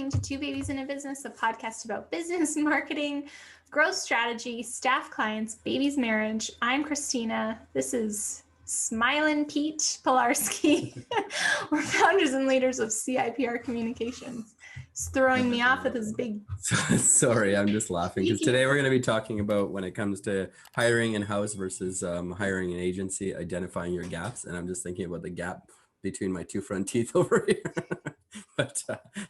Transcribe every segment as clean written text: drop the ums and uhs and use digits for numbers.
listening to Two Babies in a Business, a podcast about business, marketing, growth strategy, staff, clients, babies, marriage. I'm Christina. This is Smilin' Pete Pilarski. We're founders and leaders of CIPR Communications. He's throwing me off with his big... Sorry, I'm just laughing because today we're going to be talking about when it comes to hiring in-house versus hiring an agency, identifying your gaps. And I'm just thinking about the gap between my two front teeth over here. But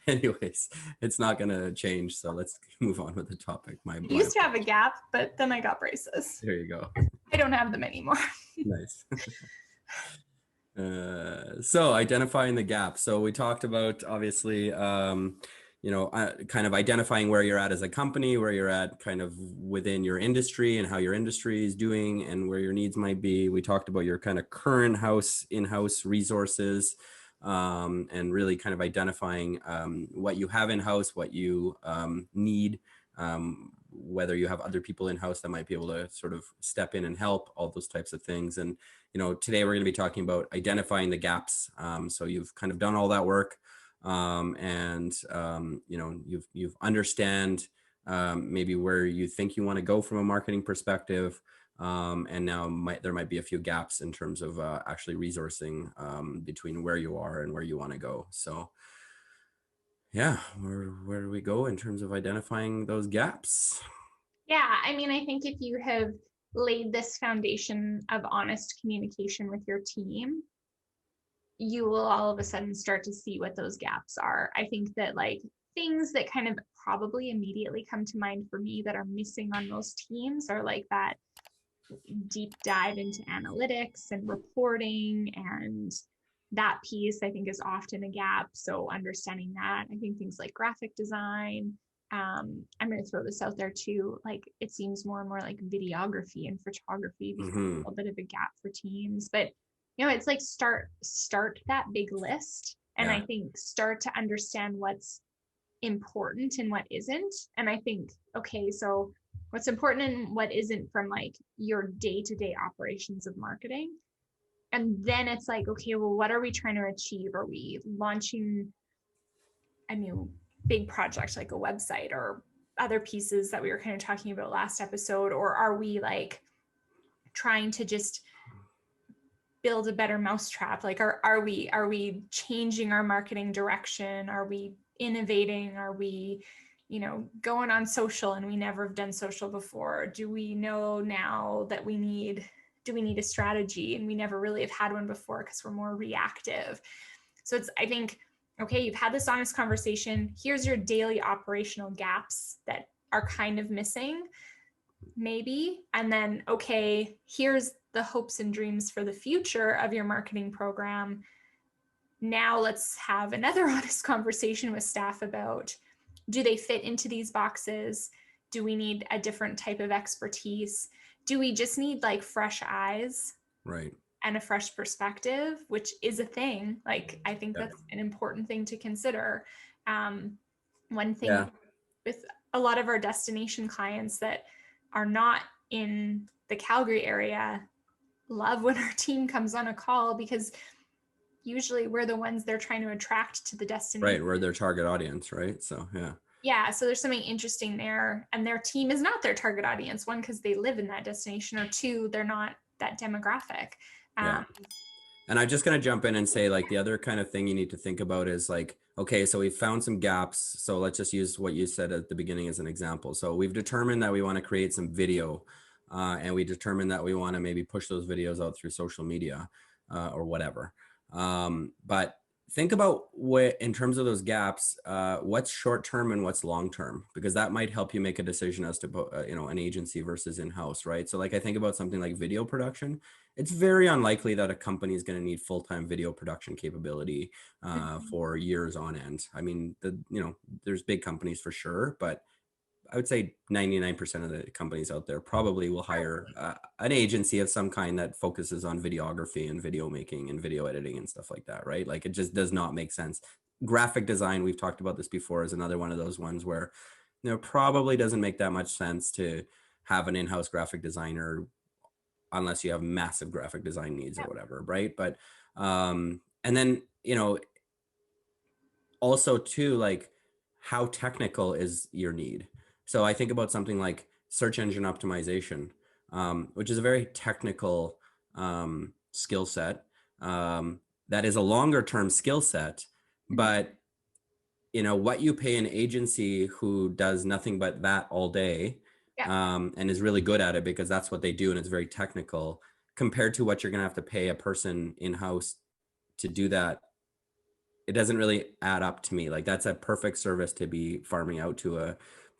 anyways, it's not going to change. So let's move on with the topic. I used to have a gap, but then I got braces. There you go. I don't have them anymore. Nice. So identifying the gap. So we talked about obviously, kind of identifying where you're at as a company, where you're at kind of within your industry and how your industry is doing and where your needs might be. We talked about your kind of current in-house resources, and really kind of identifying what you have in-house, what you need, whether you have other people in-house that might be able to sort of step in and help, all those types of things. And, today we're going to be talking about identifying the gaps. So you've kind of done all that work. You've understand maybe where you think you want to go from a marketing perspective. And now there might be a few gaps in terms of actually resourcing between where you are and where you want to go. So yeah, where do we go in terms of identifying those gaps? Yeah, I mean, I think if you have laid this foundation of honest communication with your team, you will all of a sudden start to see what those gaps are. I think that like things that kind of probably immediately come to mind for me that are missing on most teams are like that deep dive into analytics and reporting, and that piece I think is often a gap. So understanding that, I think things like graphic design, I'm going to throw this out there too. Like it seems more and more like videography and photography becomes a little bit of a gap for teams, but it's like start that big list. And I think start to understand what's important and what isn't. And I think, okay, so what's important and what isn't from like your day-to-day operations of marketing. And then it's like, okay, well, what are we trying to achieve? Are we launching a new big project like a website or other pieces that we were kind of talking about last episode? Or are we like trying to just build a better mousetrap? Like, are we changing our marketing direction? Are we innovating? Are we, going on social and we never have done social before? Do we know now that do we need a strategy and we never really have had one before because we're more reactive? So I think, okay, you've had this honest conversation. Here's your daily operational gaps that are kind of missing, maybe. And then, okay, here's the hopes and dreams for the future of your marketing program. Now let's have another honest conversation with staff about, do they fit into these boxes? Do we need a different type of expertise? Do we just need like fresh eyes? Right. And a fresh perspective, which is a thing. Like, I think that's an important thing to consider. One thing with a lot of our destination clients that are not in the Calgary area love when our team comes on a call, because usually we're the ones they're trying to attract to the destination. Right, we're their target audience, right? So, yeah, so there's something interesting there. And their team is not their target audience. One, because they live in that destination, or two, they're not that demographic. And I'm just going to jump in and say, like, the other kind of thing you need to think about is like, okay, so we've found some gaps. So let's just use what you said at the beginning as an example. So we've determined that we want to create some video, and we determined that we want to maybe push those videos out through social media or whatever. But think about what, in terms of those gaps, what's short-term and what's long-term, because that might help you make a decision as to, an agency versus in-house, right? So like, I think about something like video production. It's very unlikely that a company is going to need full-time video production capability for years on end. I mean, there's big companies for sure, but I would say 99% of the companies out there probably will hire an agency of some kind that focuses on videography and video making and video editing and stuff like that, right? Like, it just does not make sense. Graphic design, we've talked about this before, is another one of those ones where, probably doesn't make that much sense to have an in-house graphic designer unless you have massive graphic design needs or whatever, right? But, and then, also too, like, how technical is your need? So I think about something like search engine optimization, which is a very technical skill set. That is a longer term skill set, but what you pay an agency who does nothing but that all day, Yeah. and is really good at it because that's what they do and it's very technical, compared to what you're going to have to pay a person in-house to do that, it doesn't really add up to me. Like, that's a perfect service to be farming out to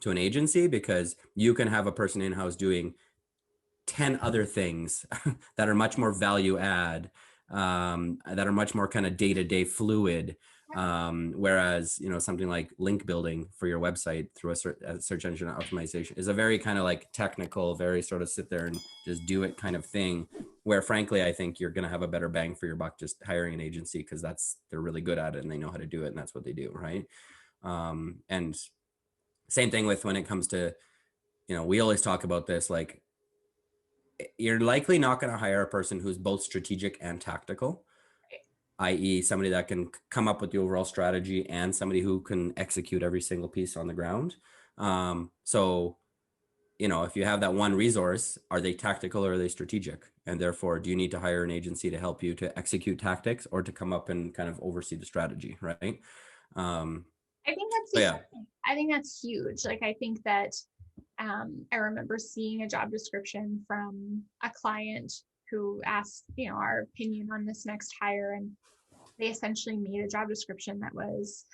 an agency, because you can have a person in-house doing 10 other things that are much more value add, that are much more kind of day-to-day fluid. Whereas, something like link building for your website through a search engine optimization is a very kind of like technical, very sort of sit there and just do it kind of thing, where frankly, I think you're going to have a better bang for your buck just hiring an agency, because they're really good at it and they know how to do it, and that's what they do. Right. And same thing with when it comes to, we always talk about this, like, you're likely not going to hire a person who's both strategic and tactical, i.e. somebody that can come up with the overall strategy and somebody who can execute every single piece on the ground. So, if you have that one resource, are they tactical or are they strategic? And therefore, do you need to hire an agency to help you to execute tactics or to come up and kind of oversee the strategy, right? I think yeah. I think that's huge. Like, I think that I remember seeing a job description from a client who asked, our opinion on this next hire, and they essentially made a job description that was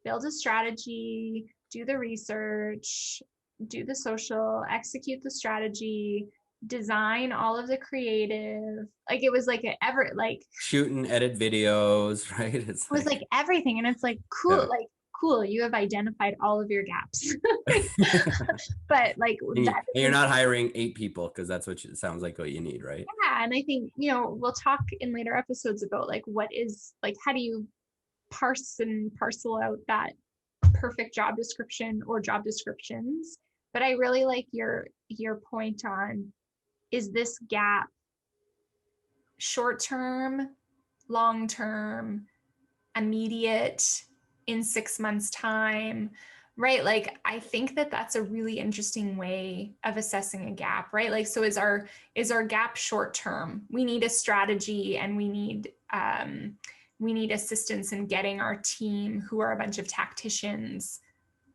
build a strategy, do the research, do the social, execute the strategy, design all of the creative. Like, it was like shoot and edit videos, right? It was like everything. And it's like, cool, yeah. like, cool, you have identified all of your gaps. But like, and you're not hiring 8 people because that's what it sounds like what you need, right? Yeah. And I think, we'll talk in later episodes about like, how do you parse and parcel out that perfect job description or job descriptions? But I really like your point on, is this gap short term, long term, immediate, in 6 months time, right? Like, I think that that's a really interesting way of assessing a gap, right? Like, so is our gap short term? We need a strategy, and we need assistance in getting our team, who are a bunch of tacticians,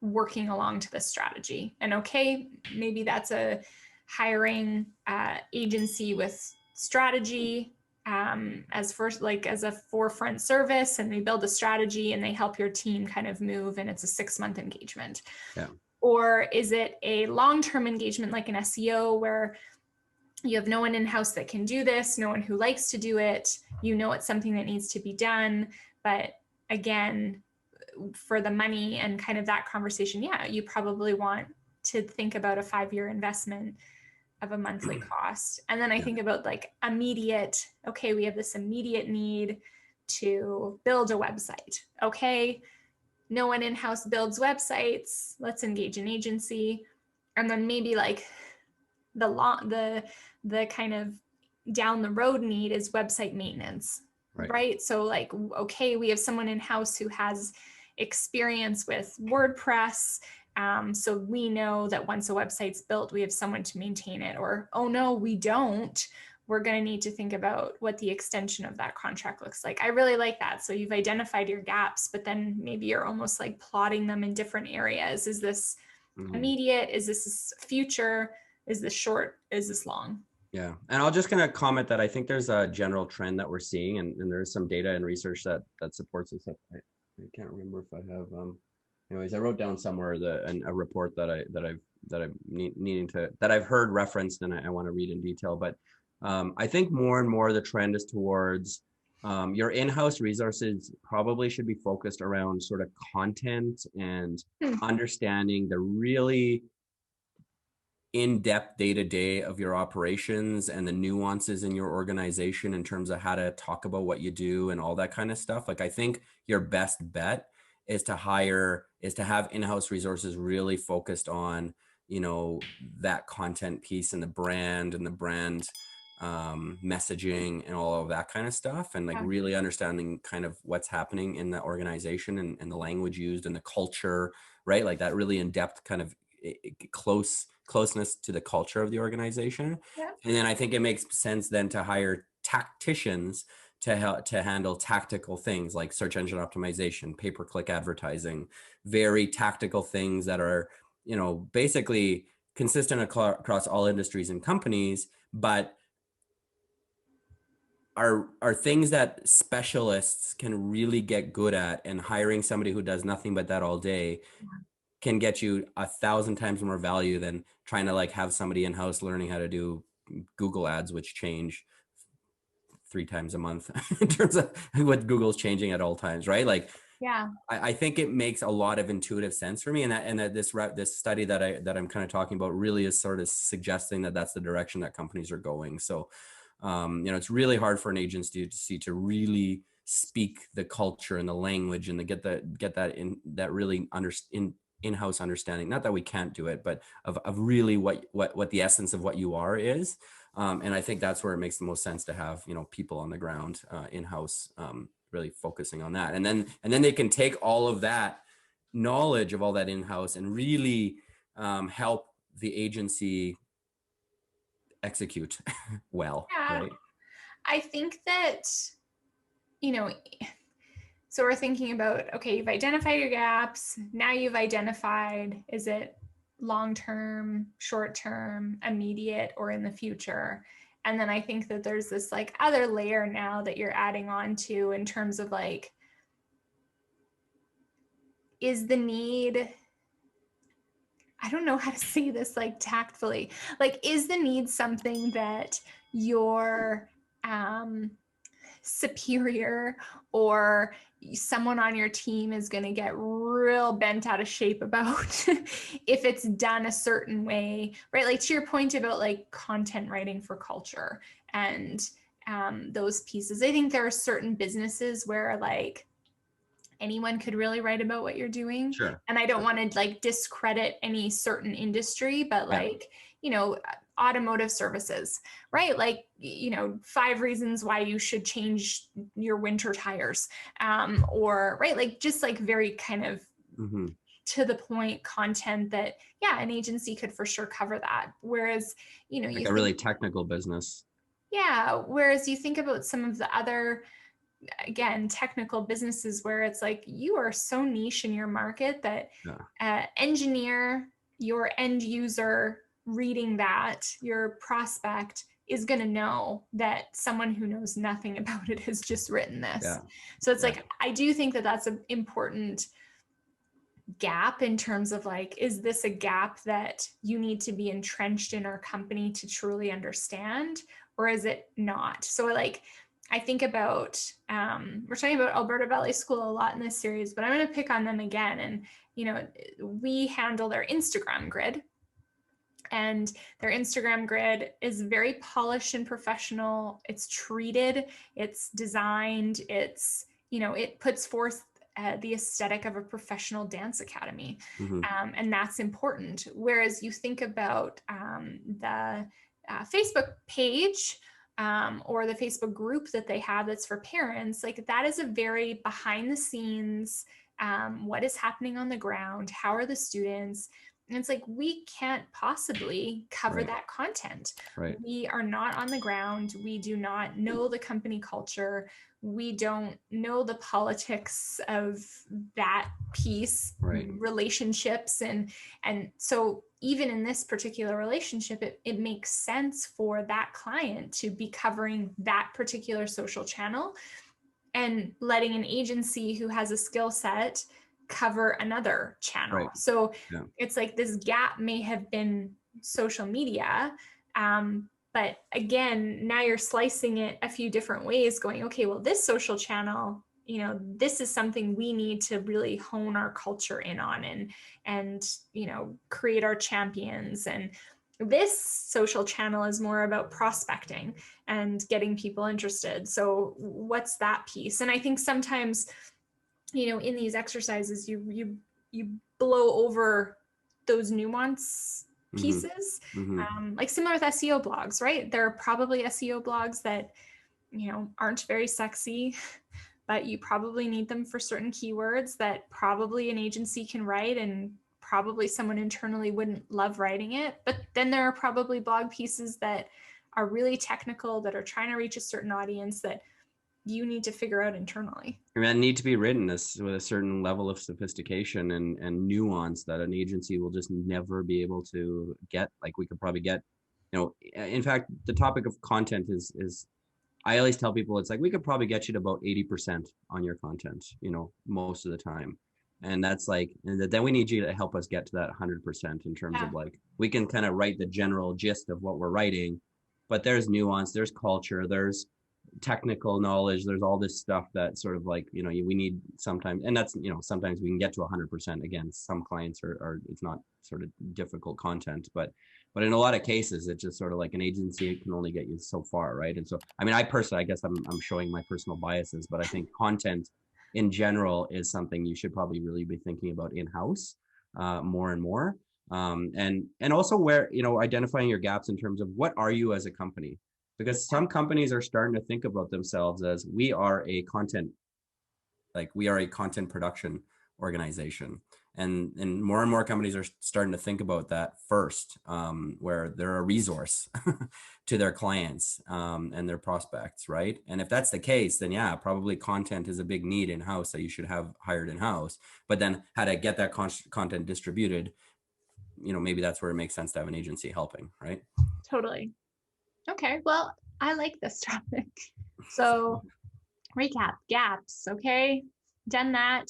working along to the strategy. And okay, maybe that's a hiring agency with strategy as a forefront service, and they build a strategy and they help your team kind of move, and it's a 6-month engagement. Yeah. Or is it a long-term engagement like an SEO, where you have no one in-house that can do this, no one who likes to do it, it's something that needs to be done, but again, for the money and kind of that conversation, you probably want to think about a 5-year investment of a monthly cost. And then I think about like immediate, okay, we have this immediate need to build a website. Okay, no one in-house builds websites, let's engage an agency. And then maybe like the kind of down the road need is website maintenance, right? So like, okay, we have someone in-house who has experience with WordPress. So we know that once a website's built, we have someone to maintain it. Or, oh no, we don't. We're going to need to think about what the extension of that contract looks like. I really like that. So you've identified your gaps, but then maybe you're almost like plotting them in different areas. Is this immediate? Is this future? Is this short? Is this long? Yeah. And I'll just kind of comment that I think there's a general trend that we're seeing, and there's some data and research that supports this. I can't remember if I have, anyways, I wrote down somewhere a report that I've heard referenced, and I want to read in detail, but I think more and more the trend is towards your in-house resources probably should be focused around sort of content and understanding the really in-depth day-to-day of your operations and the nuances in your organization in terms of how to talk about what you do and all that kind of stuff. Like, I think your best bet is to have in-house resources really focused on, that content piece and the brand messaging and all of that kind of stuff, and like Yeah. really understanding kind of what's happening in the organization and the language used and the culture, right? Like that really in-depth kind of closeness to the culture of the organization. Yeah. And then I think it makes sense then to hire tacticians to help to handle tactical things like search engine optimization, pay-per-click advertising, very tactical things that are, you know, basically consistent across all industries and companies, but are things that specialists can really get good at, and hiring somebody who does nothing but that all day can get you 1,000 times more value than trying to like have somebody in-house learning how to do Google ads, which change 3 times a month in terms of what Google's changing at all times, right? Like Yeah. I think it makes a lot of intuitive sense for me, and that this study that I'm kind of talking about really is sort of suggesting that that's the direction that companies are going. So, you know, it's really hard for an agency to really speak the culture and the language and to get that really in-house understanding. Not that we can't do it, but of really what the essence of what you are is. And I think that's where it makes the most sense to have, you know, people on the ground in-house, really focusing on that. And then they can take all of that knowledge of all that in-house and really help the agency execute well, Yeah. right? I think that, you know, so we're thinking about, okay, you've identified your gaps. Now you've identified, is it long-term, short-term, immediate, or in the future? And then I think that there's this like other layer now that you're adding on to in terms of like, is the need, I don't know how to say this like tactfully, like, is the need something that your superior or someone on your team is going to get real bent out of shape about if it's done a certain way, right? Like to your point about like content writing for culture and those pieces. I think there are certain businesses where like anyone could really write about what you're doing. Sure. And I don't want to like discredit any certain industry, but Yeah. like, you know, automotive services, right? Like, you know, 5 reasons why you should change your winter tires. Or right, like just like very kind of Mm-hmm. to the point content that, yeah, an agency could for sure cover that. Whereas, you know, Like you a think, really technical business. yeah, whereas you think about some of the other again technical businesses where it's like you are so niche in your market that Yeah. engineer, your end user reading that, your prospect is going to know that someone who knows nothing about it has just written this. Yeah. So it's Yeah. like I do think that that's an important gap in terms of like, is this a gap that you need to be entrenched in our company to truly understand, or is it not? So like I think about we're talking about Alberta Valley School a lot in this series, but I'm going to pick on them again. And you know, we handle their Instagram grid, and their Instagram grid is very polished and professional. It's treated, it's designed, it's, you know, it puts forth the aesthetic of a professional dance academy. Mm-hmm. And that's important. Whereas you think about the Facebook page or the Facebook group that they have that's for parents, like that is a very behind the scenes, what is happening on the ground, how are the students, and it's like, we can't possibly cover Right. that content. Right. We are not on the ground. We do not know the company culture. We don't know the politics of that piece, Right. relationships. And so even in this particular relationship, it makes sense for that client to be covering that particular social channel and letting an agency who has a skill set cover another channel. Right. So Yeah. it's like this gap may have been social media. But again, now you're slicing it a few different ways, going, okay, well, this social channel, you know, this is something we need to really hone our culture in on and, you know, create our champions. And this social channel is more about prospecting and getting people interested. So what's that piece? And I think sometimes, you know, in these exercises, you blow over those pieces. Mm-hmm. Like similar with SEO blogs, right? There are probably SEO blogs that, aren't very sexy, but you probably need them for certain keywords that probably an agency can write, and probably someone internally wouldn't love writing it. But then there are probably blog pieces that are really technical, that are trying to reach a certain audience that you need to figure out internally. And need to be written with a certain level of sophistication and nuance that an agency will just never be able to get. Like we could probably get, in fact, the topic of content is I always tell people, it's like, we could probably get you to about 80% on your content, most of the time. And that's like, and then we need you to help us get to that 100% in terms of like, we can kind of write the general gist of what we're writing, but there's nuance, there's culture, there's technical knowledge, there's all this stuff that sort of like, we need sometimes, and that's, sometimes we can get to 100%. Again, some clients are it's not sort of difficult content, but in a lot of cases, it's just sort of like an agency can only get you so far, right? And so, I mean, I personally, I guess I'm showing my personal biases, but I think content in general is something you should probably really be thinking about in-house more and more. And also where, identifying your gaps in terms of what are you as a company? Because some companies are starting to think about themselves as we are a content production organization. And more companies are starting to think about that first, where they're a resource to their clients and their prospects, right? And if that's the case, then yeah, probably content is a big need in-house that you should have hired in-house. But then how to get that content distributed, maybe that's where it makes sense to have an agency helping, right? Totally. Okay, well, I like this topic. So recap, gaps, okay? Done that.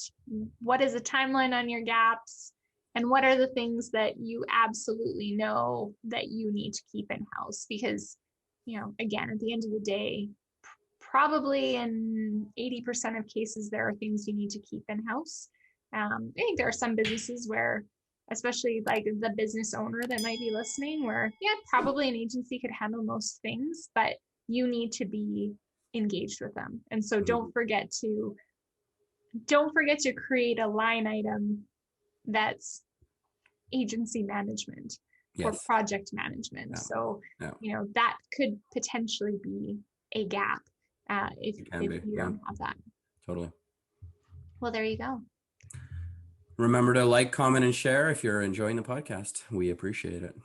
What is a timeline on your gaps? And what are the things that you absolutely know that you need to keep in-house? Because, again, at the end of the day, probably in 80% of cases, there are things you need to keep in-house. I think there are some businesses where, especially like the business owner that might be listening, where, yeah, probably an agency could handle most things, but you need to be engaged with them. And so don't forget to create a line item that's agency management or project management. So, that could potentially be a gap if you don't have that. Totally. Well, there you go. Remember to like, comment, and share if you're enjoying the podcast. We appreciate it.